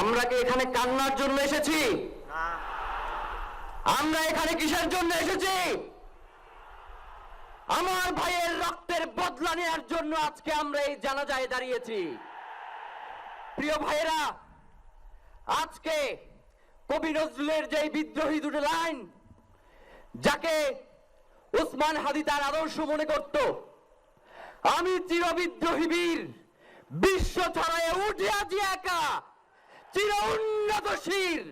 আমরা কি এখানে কান্নার জন্য এসেছি? আমরা এখানে কিসের জন্য এসেছি? আমার ভাইয়ের রক্তের বদলা নেওয়ার জন্য আজকে আমরা এই জানাজায় দাঁড়িয়েছি। প্রিয় ভাইয়েরা, আজকে কবি নজরুলের যে বিদ্রোহী দুটো লাইন, যাকে ওসমান হাদি তার আদর্শ মনে করত, আমি চিরবিদ্রোহী বীর, বিশ্ব ছড়ায় উঠে আজি একা, চির উন্নত শির।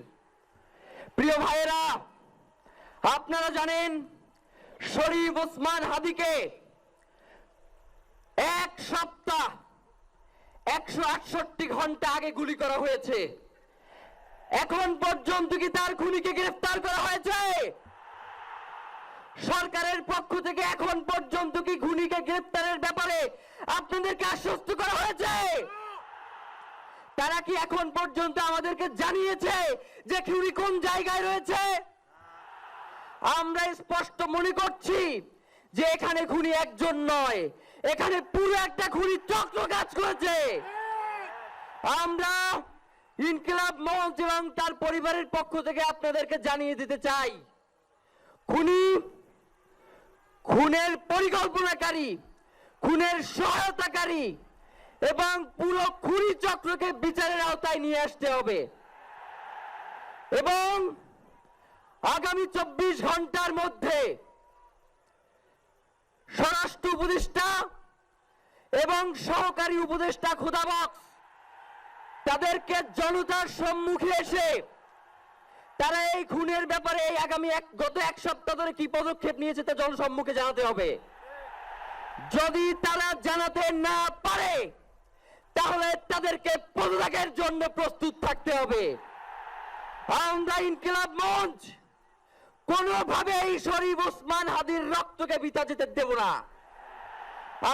প্রিয় ভাইয়েরা, আপনারা জানেন শরীফ ওসমান হাদিকে এক সপ্তাহ 168 ঘন্টা আগে গুলি করা হয়েছে। এখন পর্যন্ত কি তার খুনিকে গ্রেফতার করা হয়েছে? সরকারের পক্ষ থেকে এখন পর্যন্ত কি খুনিকে গ্রেফতারের ব্যাপারে আপনাদেরকে আশ্বস্ত করা হয়েছে? তারা কি এখন পর্যন্ত আমাদেরকে জানিয়েছে যে খুনি কোন জায়গায় রয়েছে? আমরা স্পষ্ট মনে করছি যে এখানে খুনি একজন নয়, এখানে পুরো একটা খুনি চক্র কাজ করেছে। আমরা ইনকিলাব মঞ্চ এবং তার পরিবারের পক্ষ থেকে আপনাদেরকে জানিয়ে দিতে চাই, খুনি, খুনের পরিকল্পনাকারী, খুনের সহায়তাকারী এবং পুরো খুনি চক্রকে বিচারের আওতায় নিয়ে আসতে হবে এবং আগামী 24 ঘন্টার মধ্যে স্বরাষ্ট্র উপদেষ্টা এবং সহকারী উপদেষ্টা খোদাবক্স তাদেরকে জনতার সম্মুখে এসে তারা এই খুনের ব্যাপারে গত এক সপ্তাহ ধরে কি পদক্ষেপ নিয়েছে তা জনসম্মুখে জানাতে হবে। যদি তারা জানাতে না পারে তাহলে তাদেরকে পদত্যাগের জন্য প্রস্তুত থাকতে হবে। আমরা ইনকিলাব মঞ্চ কোনোভাবে এই শরীফ ওসমান হাদির রক্তকে বৃথা যেতে দেব না।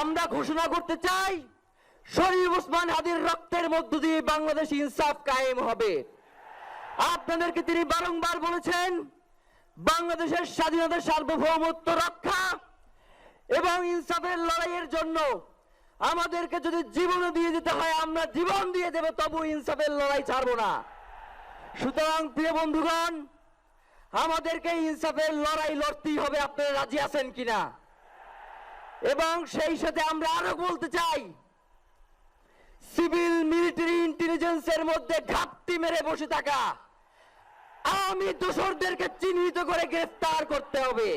আমরা ঘোষণা করতে চাই, শরীফ ওসমান হাদির রক্তের মধ্য দিয়ে বাংলাদেশ ইনসাফ কায়েম হবে। আপনাদেরকে তিনি বারংবার বলেছেন, বাংলাদেশের স্বাধীনতা, সার্বভৌমত্ব রক্ষা এবং ইনসাফের লড়াইয়ের জন্য আমাদেরকে যদি জীবনও দিয়ে দিতে হয় আমরা জীবন দিয়ে দেব, তবু ইনসাফের লড়াই ছাড়বো না। সুতরাং প্রিয় বন্ধুগণ, আমাদেরকে ইনসাফের লড়াই লড়তেই হবে। আপনারা রাজি আছেন কিনা? এবং সেই সাথে আমরা আরো বলতে চাই, সিভিল মিলিটারি ইন্টেলিজেন্সের মধ্যে ঘাপটি মেরে বসে থাকা আওয়ামী দোসরদেরকে চিহ্নিত করে গ্রেফতার করতে হবে।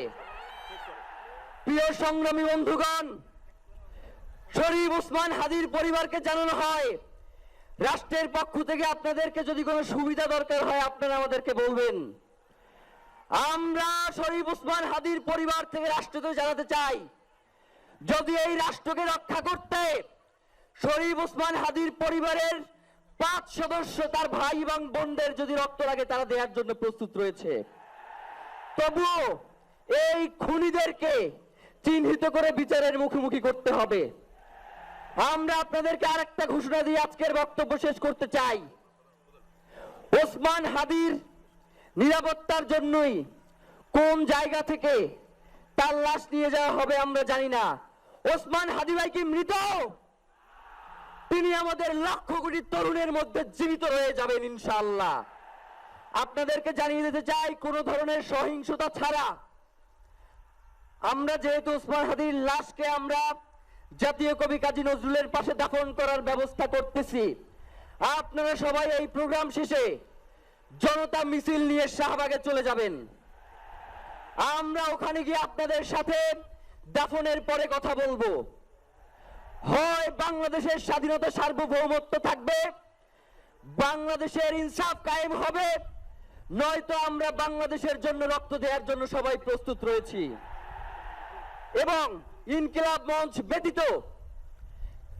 প্রিয় সংগ্রামী বন্ধুগণ, শরীফ ওসমান হাদির পরিবারকে জানানো হয়, রাষ্ট্রের পক্ষ থেকে আপনাদেরকে যদি কোনো সুবিধা দরকার হয় আপনারা আমাদেরকে বলবেন। আমরা শরীফ ওসমান হাদির পরিবার থেকে রাষ্ট্রকে জানাতে চাই, যদি এই রাষ্ট্রকে রক্ষা করতে শরীফ ওসমান হাদির পরিবারের 5 সদস্য, তার ভাই এবং বোনদের যদি রক্ত লাগে তারা দেওয়ার জন্য প্রস্তুত রয়েছে, তবুও এই খুনিদেরকে চিহ্নিত করে বিচারের মুখোমুখি করতে হবে। আমরা আপনাদেরকে আরেকটা ঘোষণা দিয়ে আজকের বক্তব্য শেষ করতে চাই, ওসমান হাদির নিরাপত্তার জন্যই কোন জায়গা থেকে তার লাশ নিয়ে যাওয়া হবে আমরা জানি না। ওসমান হাদি ভাই কি মৃত? তিনি আমাদের লক্ষ কোটি তরুণের মধ্যে জীবিত রয়ে যাবেন ইনশাআল্লাহ। আপনাদেরকে জানিয়ে দিতে চাই, কোন ধরনের সহিংসতা ছাড়া আমরা যেহেতু ওসমান হাদির লাশকে আমরা জাতীয় কবি কাজী নজরুলের পাশে দাফন করার ব্যবস্থা করতেছি, আপনারা সবাই এই প্রোগ্রাম শেষে জনতা মিছিল নিয়ে শাহবাগে চলে যাবেন। আমরা ওখানে গিয়ে আপনাদের সাথে দাফনের পরে কথা বলবো। হয় বাংলাদেশের স্বাধীনতা, সার্বভৌমত্ব থাকবে, বাংলাদেশের ইনসাফ কায়েম হবে, নয়তো আমরা বাংলাদেশের জন্য রক্ত দেওয়ার জন্য সবাই প্রস্তুত রয়েছি। এবং ইনকিলাব মঞ্চ ব্যতীত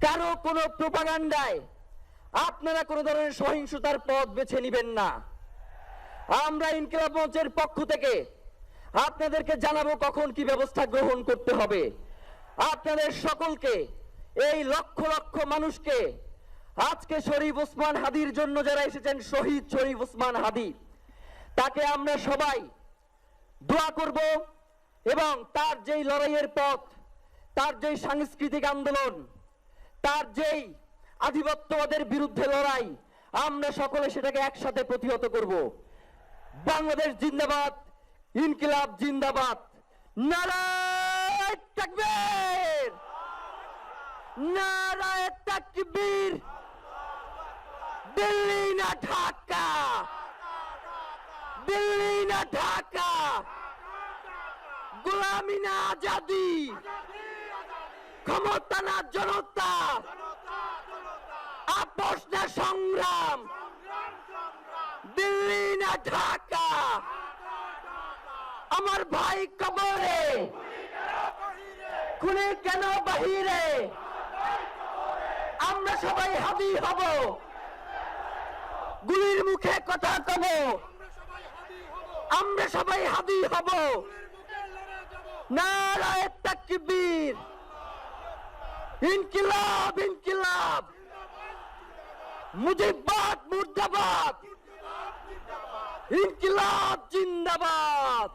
কারো কোনো প্রোপাগান্ডায় আপনারা কোনো ধরনের সহিংসতার পথ বেছে নেবেন না। আমরা ইনকিলাব মঞ্চের পক্ষ থেকে আপনাদেরকে জানাবো কখন কি ব্যবস্থা গ্রহণ করতে হবে। আপনাদের সকলকে, এই লক্ষ লক্ষ মানুষকে, আজকে শরীফ ওসমান হাদির জন্য যারা এসেছেন, শহীদ শরীফ ওসমান হাদি, তাকে আমরা সবাই দোয়া করব এবং তার যেই লড়াইয়ের পথ, তার যেই সাংস্কৃতিক আন্দোলন, তার যেই আধিপত্যবাদের বিরুদ্ধে লড়াই, আমরা সকলে সেটাকে একসাথে প্রতিহত করব। বাংলাদেশ জিন্দাবাদ, ইনকিলাব জিন্দাবাদ, নারায়ে তাকবীর, নারায়ে তাকবীর। দিল্লি না ঢাকা, দিল্লি না ঢাকা, গোলামি না আজাদি, ক্ষমতা না জনতা, আপোষ না সংগ্রাম, দিল্লি না ঢাকা। আমার ভাই কবরে, খুনি কেন বাহিরে, আমরা সবাই হাদি হব, গুলির মুখে কথা কব, আমরা সবাই হাদি হব। নারায়ে তাকবীর, ইনকিলাব ইনকিলাব, মুজিববাদ মুর্দাবাদ, ইনকিলাব জিন্দাবাদ।